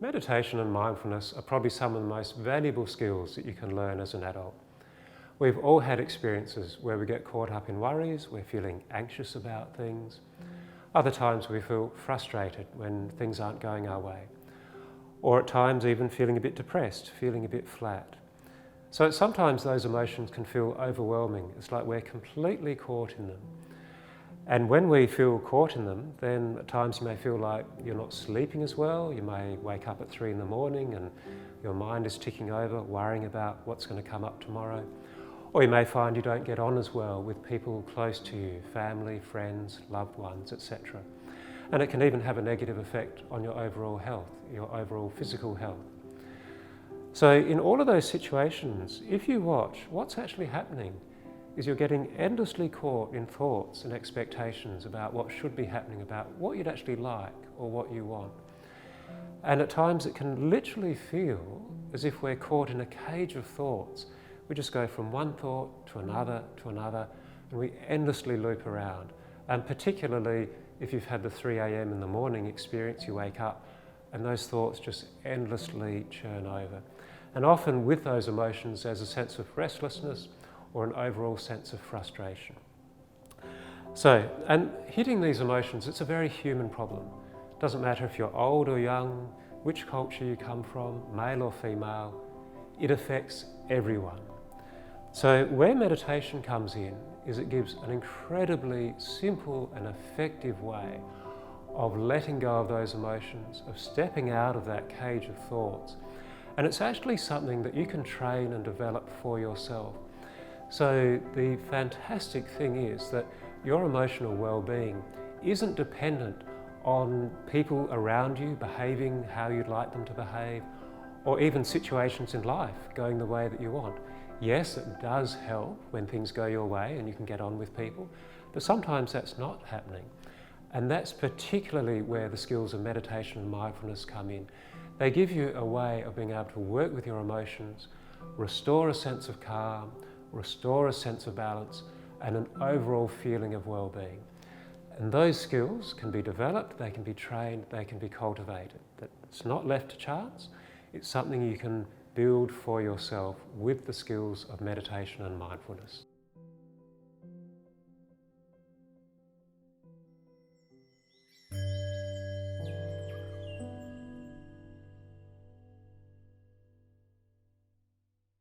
Meditation and mindfulness are probably some of the most valuable skills that you can learn as an adult. We've all had experiences where we get caught up in worries, we're feeling anxious about things. Other times we feel frustrated when things aren't going our way. Or at times even feeling a bit depressed, feeling a bit flat. So sometimes those emotions can feel overwhelming. It's like we're completely caught in them. And when we feel caught in them, then at times you may feel like you're not sleeping as well. You may wake up at 3 in the morning and your mind is ticking over, worrying about what's going to come up tomorrow. Or you may find you don't get on as well with people close to you, family, friends, loved ones, etc. And it can even have a negative effect on your overall health, your overall physical health. So in all of those situations, if you watch, what's actually happening is you're getting endlessly caught in thoughts and expectations about what should be happening, about what you'd actually like or what you want. And at times it can literally feel as if we're caught in a cage of thoughts. We just go from one thought to another, and we endlessly loop around. And particularly if you've had the 3 a.m. in the morning experience, you wake up and those thoughts just endlessly churn over. And often with those emotions there's a sense of restlessness or an overall sense of frustration. So, and hitting these emotions, it's a very human problem. It doesn't matter if you're old or young, which culture you come from, male or female, it affects everyone. So where meditation comes in is it gives an incredibly simple and effective way of letting go of those emotions, of stepping out of that cage of thoughts. And it's actually something that you can train and develop for yourself. So the fantastic thing is that your emotional well-being isn't dependent on people around you behaving how you'd like them to behave, or even situations in life going the way that you want. Yes, it does help when things go your way and you can get on with people, but sometimes that's not happening. And that's particularly where the skills of meditation and mindfulness come in. They give you a way of being able to work with your emotions, restore a sense of calm, restore a sense of balance, and an overall feeling of well-being. And those skills can be developed, they can be trained, they can be cultivated. It's not left to chance, it's something you can build for yourself with the skills of meditation and mindfulness.